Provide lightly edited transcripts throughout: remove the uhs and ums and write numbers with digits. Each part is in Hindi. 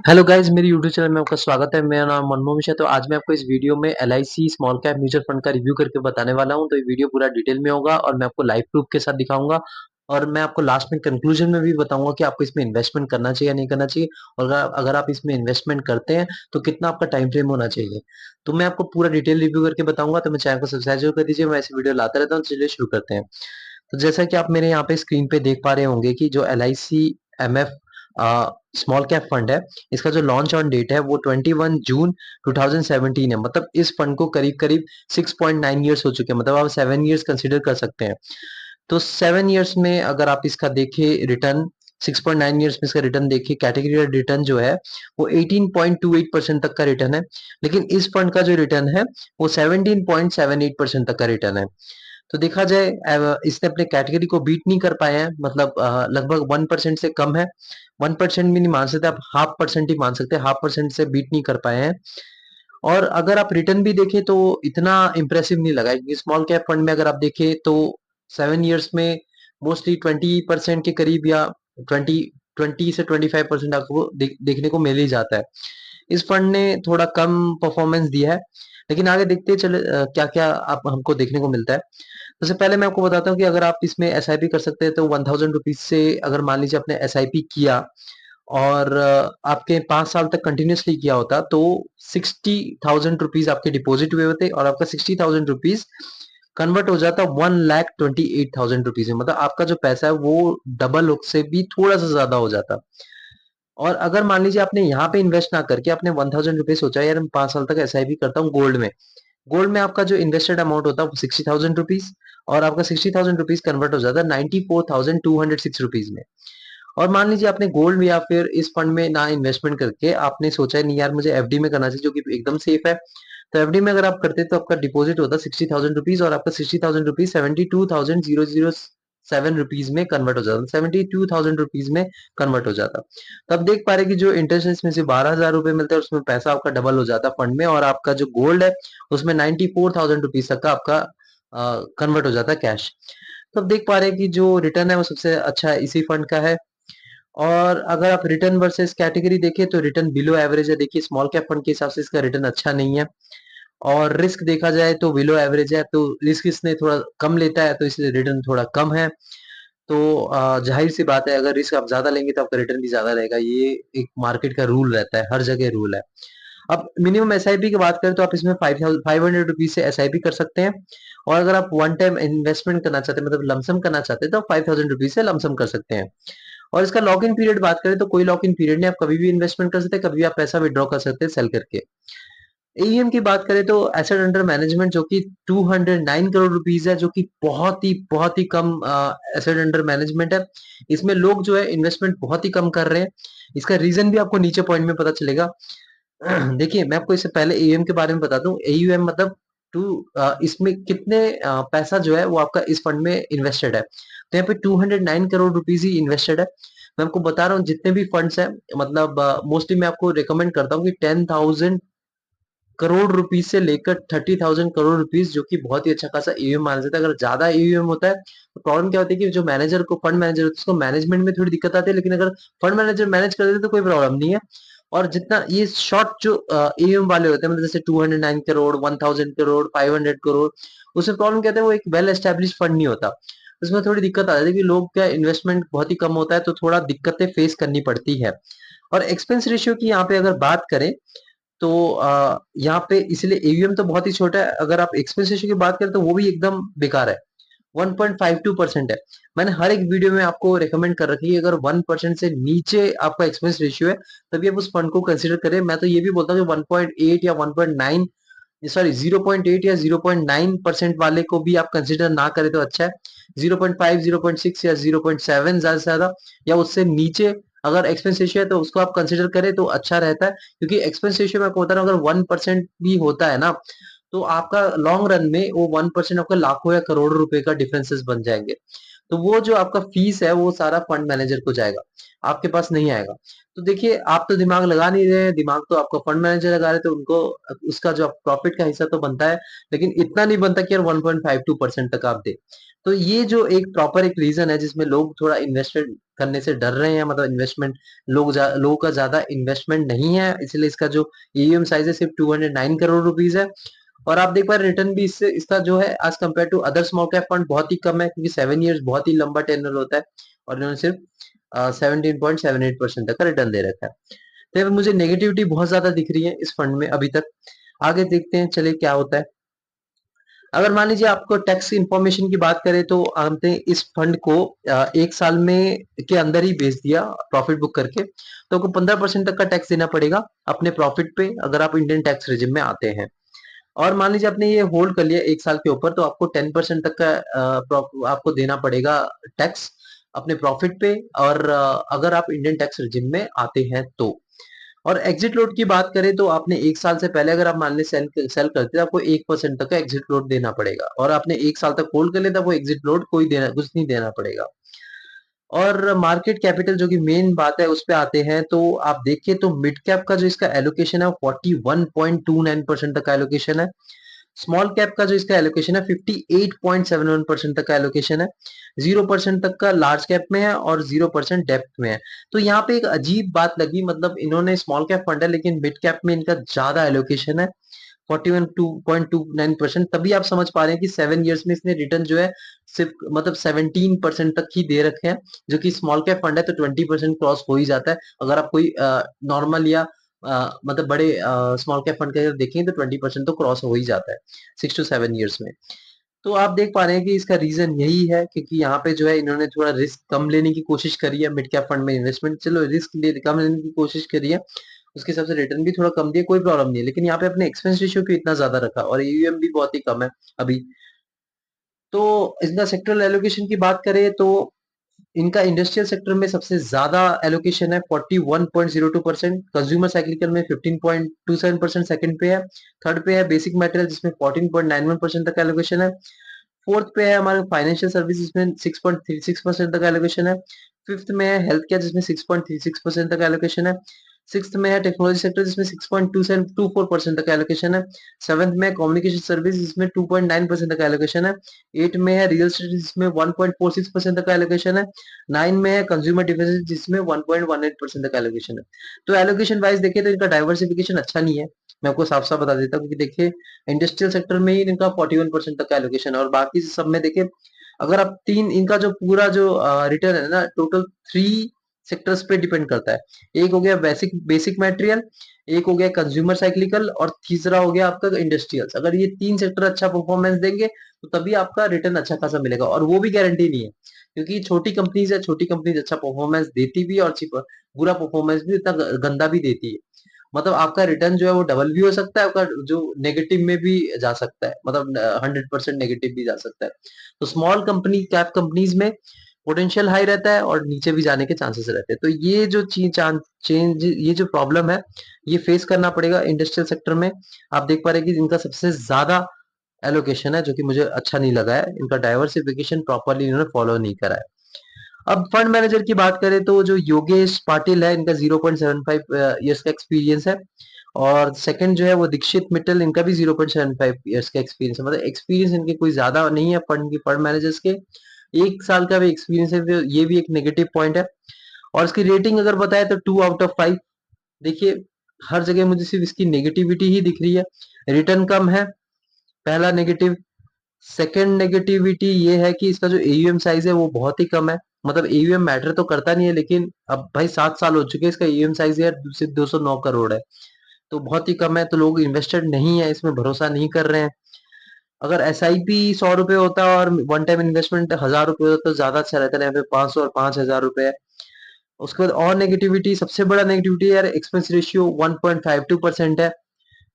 हेलो गाइस, मेरी यूट्यूब चैनल में आपका स्वागत है। मेरा नाम मनमोहन है। तो आज मैं आपको इस वीडियो में LIC small cap mutual fund का रिव्यू करके बताने वाला हूं। तो ये वीडियो पूरा डिटेल में होगा और मैं आपको लाइव प्रूफ के साथ दिखाऊंगा और मैं आपको लास्ट में कंक्लूजन में भी बताऊंगा कि आपको इसमें इन्वेस्टमेंट करना चाहिए या नहीं करना चाहिए, और अगर आप इसमें इन्वेस्टमेंट करते हैं तो कितना आपका टाइम फ्रेम होना चाहिए। तो मैं आपको पूरा डिटेल रिव्यू करके बताऊंगा। तो मैं चैनल को सब्सक्राइब जरूर कर दीजिए। मैं ऐसे वीडियो लाता रहता हूँ। चलिए शुरू करते हैं। तो जैसा कि आप मेरे यहाँ पे स्क्रीन पे देख पा रहे होंगे कि जो L I C M F small cap fund है, इसका जो लॉन्च ऑन डेट है वो 21 जून 2017 है। मतलब इस फंड को करीब करीब 6.9 ईयर्स हो चुके हैं। मतलब आप 7 ईयर्स कंसिडर कर सकते हैं। तो 7 ईयर्स में अगर आप इसका देखें रिटर्न, 6.9 ईयर्स में इसका रिटर्न देखिए, कैटेगरी रिटर्न जो है वो 18.28% तक का रिटर्न है। लेकिन इस फंड का जो रिटर्न है वो 17.78% तक का रिटर्न है। तो देखा जाए इसने अपने कैटेगरी को बीट नहीं कर पाए हैं। मतलब लगभग 1% से कम है। 1% भी नहीं मान सकते आप, 0.5% ही मान सकते हैं। 0.5% से बीट नहीं कर पाए हैं। और अगर आप रिटर्न भी देखें तो इतना इंप्रेसिव नहीं लगा, क्योंकि स्मॉल कैप फंड में अगर आप देखें तो 7 ईयर्स में मोस्टली 20% के करीब या 20 से 25% आपको देखने को मिल ही जाता है। इस फंड ने थोड़ा कम परफॉर्मेंस दिया है। लेकिन आगे देखते चले क्या क्या आप हमको देखने को मिलता है। सबसे पहले मैं आपको बताता हूँ कि अगर आप इसमें एसआईपी कर सकते हैं तो 1000 रुपीज से, अगर मान लीजिए आपने एसआईपी किया और आपके 5 साल तक कंटिन्यूसली किया होता तो 60,000 रुपीज आपके डिपॉजिट हुए होते और आपका 60,000 रुपीज कन्वर्ट हो जाता 1,28,000 रुपीज में। मतलब आपका जो पैसा है वो डबल से भी थोड़ा सा ज्यादा हो जाता। और अगर मान लीजिए आपने यहाँ पे इन्वेस्ट ना करके आपने 1000 रुपीज सोचा यार मैं 5 साल तक एसआईपी करता हूँ गोल्ड में। गोल्ड में आपका जो इन्वेस्टेड अमाउंट होता है वो 60,000 रुपीज, और आपका 60,000 रुपीज कन्वर्ट हो जाता है 94,206 रुपीज में। और मान लीजिए आपने गोल्ड या फिर इस फंड में ना इन्वेस्टमेंट करके आपने सोचा है नहीं यार मुझे एफडी में करना चाहिए जो कि एकदम सेफ है। तो एफडी में अगर आप करते तो आपका डिपॉजिट होता 60,000 रुपीज और आपका 60,000 रुपीज 72,007 रुपीज में कन्वर्ट हो जाता, 72,000 रुपीज में कन्वर्ट हो जाता। तो आप देख पा रहे कि जो इंटरेस्ट इसमें से 12,000 रुपए मिलता है, उसमें पैसा आपका डबल हो जाता फंड में, और आपका जो गोल्ड है उसमें 94,000 रुपीज तक का आपका कन्वर्ट हो जाता है कैश। तो आप देख पा रहे हैं कि जो रिटर्न है वो सबसे अच्छा इसी फंड का है। और अगर आप रिटर्न वर्सेस कैटेगरी देखें तो रिटर्न बिलो एवरेज है। देखिए स्मॉल कैप फंड के हिसाब से इसका रिटर्न अच्छा नहीं है। और रिस्क देखा जाए तो बिलो एवरेज है, तो रिस्क इसने थोड़ा कम लेता है तो इसलिए रिटर्न थोड़ा कम है। तो जाहिर सी बात है अगर रिस्क आप ज्यादा लेंगे तो आपका रिटर्न भी ज्यादा रहेगा। ये एक मार्केट का रूल रहता है, हर जगह रूल है। अब मिनिमम एसआईपी की बात करें तो आप इसमें 500 रुपीज से एसआईपी कर सकते हैं। और अगर आप वन टाइम इन्वेस्टमेंट करना चाहते हैं, मतलब लमसम करना चाहते हैं, तो 5,000 रुपीज से लमसम कर सकते हैं। और इसका लॉक इन पीरियड बात करें तो कोई लॉक इन पीरियड नहीं, आप कभी भी इन्वेस्टमेंट कर सकते हैं, कभी भी आप पैसा विड्रॉ कर सकते हैं सेल करके। एईएम की बात करें तो एसेट अंडर मैनेजमेंट जो कि 209 करोड़ रुपीस है, जो कि बहुत ही कम एसेट अंडर मैनेजमेंट है। इसमें लोग जो है इन्वेस्टमेंट बहुत ही कम कर रहे हैं। इसका रीजन भी आपको नीचे पॉइंट में पता चलेगा। देखिए मैं आपको इससे पहले एयूएम के बारे में बताता हूँ। एयूएम मतलब टू इसमें कितने पैसा जो है वो आपका इस फंड में इन्वेस्टेड है। तो यहाँ पे 209 करोड़ रुपीस ही इन्वेस्टेड है। मैं आपको बता रहा हूँ जितने भी फंड्स हैं, मतलब मोस्टली मैं आपको रिकमेंड करता हूँ कि 10,000 करोड़ रुपीज से लेकर 30,000 करोड़ रुपीज, जो कि बहुत ही अच्छा खासा ईवीएम माना जाता है। अगर ज्यादा ईवीएम होता है तो प्रॉब्लम क्या होती है कि जो मैनेजर को, फंड मैनेजर होता है, उसको मैनेजमेंट में थोड़ी दिक्कत आती है। लेकिन अगर फंड मैनेजर मैनेज कर देते तो कोई प्रॉब्लम नहीं है। और जितना ये शॉर्ट जो ईवीएम वाले होते हैं, मतलब जैसे 209 करोड़, 1000 करोड़, 500 करोड़, उसमें प्रॉब्लम क्या होता है, वो एक वेल एस्टेब्लिश फंड नहीं होता। उसमें थोड़ी दिक्कत आ जाती है कि लोग क्या, इन्वेस्टमेंट बहुत ही कम होता है तो थोड़ा दिक्कतें फेस करनी पड़ती है। और एक्सपेंस रेशियो की यहाँ पे अगर बात करें तो यहाँ पे इसलिए एवीएम तो बहुत ही छोटा है। अगर आप एक्सपेंस रेशियो की बात करें तो वो भी एकदम बेकार है, 1.52% है। मैंने हर एक वीडियो में आपको रेकमेंड कर रखी है अगर 1% से नीचे आपका एक्सपेंस रेशियो है तभी आप उस फंड को कंसीडर करें। मैं तो ये भी बोलता हूँ कि 1.8 या 1.9, सॉरी 0.8 या 0.9% वाले को भी आप कंसीडर ना करें तो अच्छा है। 0.5, 0.6 या 0.7 ज्यादा से ज्यादा, या उससे नीचे अगर एक्सपेंस रेशियो है तो उसको आप कंसीडर करें तो अच्छा रहता है। क्योंकि एक्सपेंस रेशियो में आपको बता रहा हूँ अगर 1% भी होता है ना, तो आपका लॉन्ग रन में वो 1% आपका लाखों या करोड़ों रुपए का डिफरेंसेस बन जाएंगे। तो वो जो आपका फीस है वो सारा फंड मैनेजर को जाएगा, आपके पास नहीं आएगा। तो देखिए आप तो दिमाग लगा नहीं रहे हैं, दिमाग तो आपका फंड मैनेजर लगा रहे, तो उनको उसका जो प्रॉफिट का हिस्सा तो बनता है, लेकिन इतना नहीं बनता कि यार 1.52% तक आप दे। तो ये जो एक प्रॉपर एक रीजन है जिसमें लोग थोड़ा इन्वेस्टेड करने से डर रहे हैं, मतलब इन्वेस्टमेंट लोगों का ज्यादा इन्वेस्टमेंट नहीं है, इसलिए इसका जो एयूएम साइज है सिर्फ 209 करोड़ रुपीज है। और आप देख पा रहे रिटर्न भी इससे इसका जो है as compare to other small cap fund बहुत ही कम है, क्योंकि 7 ईयर्स बहुत ही लंबा टेन्योर होता है और इन्होंने सिर्फ 17.78% तक का रिटर्न दे रखा है। तो मुझे नेगेटिविटी बहुत ज्यादा दिख रही है इस फंड में अभी तक। आगे देखते हैं चलिए क्या होता है। अगर मान लीजिए आपको टैक्स इन्फॉर्मेशन की बात करें तो हमने इस फंड को 1 साल में के अंदर ही बेच दिया प्रॉफिट बुक करके, तो आपको 15% तक का टैक्स देना पड़ेगा अपने प्रॉफिट पे अगर आप इंडियन टैक्स रिजिम में आते हैं। और मान लीजिए आपने ये होल्ड कर लिया 1 साल के ऊपर, तो आपको 10% तक का आपको देना पड़ेगा टैक्स अपने प्रॉफिट पे, और अगर आप इंडियन टैक्स रिजिम में आते हैं तो। और एग्जिट लोड की बात करें तो आपने 1 साल से पहले अगर आप मान लें सेल करते हैं, आपको 1% तक का एग्जिट लोड देना पड़ेगा, और आपने 1 साल तक होल्ड कर लिया तो आपको एग्जिट लोड कुछ नहीं देना पड़ेगा। और मार्केट कैपिटल जो कि मेन बात है उस पे आते हैं, तो आप देखिए तो मिड कैप का जो इसका एलोकेशन है 41.29% तक का एलोकेशन है। स्मॉल कैप का जो इसका एलोकेशन है 58.71% तक का एलोकेशन है। 0% तक का लार्ज कैप में है और 0% डेप्थ में है। तो यहाँ पे एक अजीब बात लगी, मतलब इन्होंने स्मॉल कैप फंड है लेकिन मिड कैप में इनका ज्यादा एलोकेशन है 41.29%। तभी आप समझ पा रहे हैं कि 7 ईयर्स में इसने रिटर्न जो है सिर्फ मतलब 17% तक ही दे रखे हैं, जो कि स्मॉल कैप फंड है तो 20% क्रॉस हो ही जाता है। अगर आप कोई नॉर्मल या मतलब बड़े स्मॉल कैप फंड के अगर देखें तो 20% तो क्रॉस हो ही जाता है 6 to 7 ईयर्स में। तो आप देख पा रहे हैं कि इसका रीजन यही है, क्योंकि यहाँ पे जो है इन्होंने थोड़ा रिस्क कम लेने की कोशिश करी है मिड कैप फंड में इन्वेस्टमेंट, चलो रिस्क कम लेने की कोशिश करी है, उसके हिसाब से रिटर्न भी थोड़ा कम दिया, कोई प्रॉब्लम नहीं है, लेकिन यहाँ पे अपने एक्सपेंस रेशियो क्यों इतना ज्यादा रखा, और एयूएम भी बहुत ही कम है अभी। तो इसका सेक्टरल एलोकेशन की बात करें तो इनका इंडस्ट्रियल सेक्टर में सबसे ज्यादा एलोकेशन है 41.02%, कंज्यूमर साइक्लिकल में 15.27% सेकंड पे है, थर्ड पे है बेसिक मटेरियल जिसमें 14.91% तक एलोकेशन है, फोर्थ पे है हमारे फाइनेंशियल सर्विस जिसमें 6.36% तक एलोकेशन है, फिफ्थ में है हेल्थ केयर जिसमें 6.36% तक एलोकेशन है, सिक्स्थ में है टेक्नोलॉजी सेक्टर जिसमें 6.24% तक एलोकेशन है, सेवंथ में है कम्युनिकेशन सर्विस जिसमें 2.9% तक एलोकेशन है, एट में है रियल एस्टेट जिसमें 1.46% तक एलोकेशन है, नाइन में है कंज्यूमर डिवाइसेज जिसमें 1.18% तक एलोकेशन है। तो एलोकेशन वाइज देखिए तो इनका डाइवर्सिफिकेशन अच्छा नहीं है, मैं आपको साफ साफ बता देता हूँ, क्योंकि देखिए इंडस्ट्रियल सेक्टर में ही इनका 41% तक का एलोकेशन है, और बाकी सब में देखिए अगर आप तीन इनका जो पूरा जो रिटर्न है ना टोटल 3 सेक्टर्स पे डिपेंड करता है। एक हो गया बेसिक बेसिक मटेरियल, एक हो गया कंज्यूमर साइक्लिकल, और तीसरा हो गया आपका इंडस्ट्रियल्स। अगर ये 3 सेक्टर अच्छा परफॉर्मेंस देंगे तो तभी आपका रिटर्न अच्छा खासा मिलेगा, और वो भी गारंटी नहीं है, क्योंकि छोटी कंपनीज है, छोटी कंपनीज अच्छा परफॉर्मेंस देती भी है और बुरा परफॉर्मेंस भी इतना गंदा भी देती है। मतलब आपका रिटर्न जो है वो डबल भी हो सकता है, आपका जो नेगेटिव में भी जा सकता है, मतलब 100% नेगेटिव भी जा सकता है। तो स्मॉल कंपनी कैप कंपनीज में पोटेंशियल हाई रहता है और नीचे भी जाने के चांसेस रहते हैं। तो ये जो चेंज ये जो प्रॉब्लम है ये फेस करना पड़ेगा इंडस्ट्रियल सेक्टर में। आप देख पा रहे हैं कि इनका सबसे ज्यादा एलोकेशन है, जो कि मुझे अच्छा नहीं लगा है, इनका डाइवर्सिफिकेशन प्रॉपरली इन्होंने फॉलो नहीं करा है। अब फंड मैनेजर की बात करें तो जो योगेश पाटिल है इनका 0.75 ईयर्स का एक्सपीरियंस है, और सेकंड जो है वो दीक्षित मित्तल, इनका भी 0.75 ईयर्स का एक्सपीरियंस है, मतलब एक्सपीरियंस इनके कोई ज्यादा नहीं है फंड मैनेजर्स के। 1 साल का भी एक्सपीरियंस है, तो ये भी एक नेगेटिव पॉइंट है। और इसकी रेटिंग अगर बताए तो 2 आउट ऑफ 5। देखिए हर जगह मुझे सिर्फ इसकी नेगेटिविटी ही दिख रही है। रिटर्न कम है, पहला नेगेटिव। सेकंड नेगेटिविटी ये है कि इसका जो एयूएम साइज है वो बहुत ही कम है, मतलब एयूएम मैटर तो करता नहीं है, लेकिन अब भाई 7 साल हो चुके हैं, इसका एयूएम साइज यार सिर्फ 209 करोड़ है, तो बहुत ही कम है, तो लोग इन्वेस्टेड नहीं है, इसमें भरोसा नहीं कर रहे हैं। अगर एसआईपी 100 रुपए होता और वन टाइम इन्वेस्टमेंट 1000 रुपए होता तो ज्यादा अच्छा रहता है, यहाँ पे 500 और 5000 रुपए है। उसके बाद और नेगेटिविटी, सबसे बड़ा नेगेटिविटी यार एक्सपेंस रेशियो 1.52% है,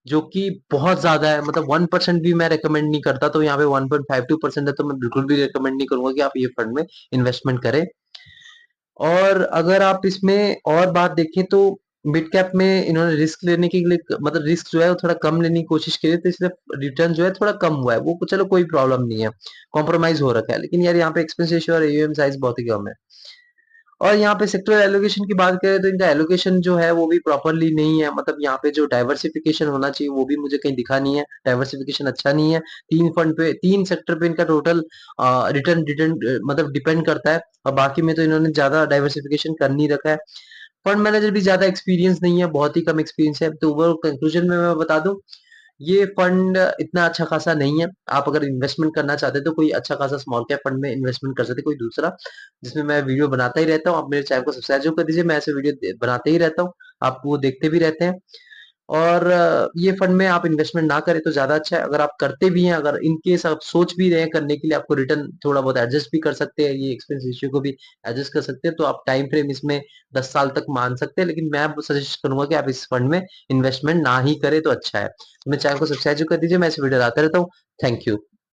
जो कि बहुत ज्यादा है, मतलब 1% भी मैं रेकमेंड नहीं करता, तो यहाँ पे 1.52% है, तो मैं बिल्कुल भी रेकमेंड नहीं करूंगा कि आप ये फंड में इन्वेस्टमेंट करें। और अगर आप इसमें और बात देखें तो मिड कैप में इन्होंने रिस्क लेने के लिए, मतलब रिस्क जो है वो थोड़ा कम लेने की कोशिश की है, तो इसलिए रिटर्न जो है थोड़ा कम हुआ है, वो चलो कोई प्रॉब्लम नहीं है, कॉम्प्रोमाइज हो रखा है, लेकिन यार यहाँ पे एक्सपेंस रेशियो और एयूएम साइज बहुत ही कम है। और यहाँ पे सेक्टर एलोकेशन की बात करें तो इनका एलोकेशन जो है वो भी प्रॉपरली नहीं है, मतलब यहाँ पे जो डाइवर्सिफिकेशन होना चाहिए वो भी मुझे कहीं दिखा नहीं है, डाइवर्सिफिकेशन अच्छा नहीं है। 3 फंड पे 3 सेक्टर पे इनका टोटल रिटर्न रिटर्न मतलब डिपेंड करता है, और बाकी में तो इन्होंने ज़्यादा डाइवर्सिफिकेशन कर नहीं रखा है। फंड मैनेजर भी ज़्यादा एक्सपीरियंस नहीं है, बहुत ही कम एक्सपीरियंस है। तो ओवरऑल कंक्लूजन में मैं बता दूँ, ये फंड इतना अच्छा खासा नहीं है। आप अगर इन्वेस्टमेंट करना चाहते हैं तो कोई अच्छा खासा स्मॉल कैप फंड में इन्वेस्टमेंट कर सकते हैं, कोई दूसरा, जिसमें मैं वीडियो बनाता ही रहता हूँ। आप मेरे चैनल को सब्सक्राइब जरूर कर दीजिए, मैं ऐसे वीडियो बनाते ही रहता हूँ, आप वो देखते भी रहते हैं। और ये फंड में आप इन्वेस्टमेंट ना करें तो ज्यादा अच्छा है। अगर आप करते भी हैं, अगर इन केस आप सोच भी रहे हैं करने के लिए, आपको रिटर्न थोड़ा बहुत एडजस्ट भी कर सकते हैं, ये एक्सपेंस रेशियो को भी एडजस्ट कर सकते हैं, तो आप टाइम फ्रेम इसमें 10 साल तक मान सकते हैं। लेकिन मैं सजेस्ट करूंगा कि आप इस फंड में इन्वेस्टमेंट ना ही करें तो अच्छा है। तो मेरे चैनल को सब्सक्राइब कर दीजिए, मैं ऐसे वीडियो लाता रहता हूँ। Thank you.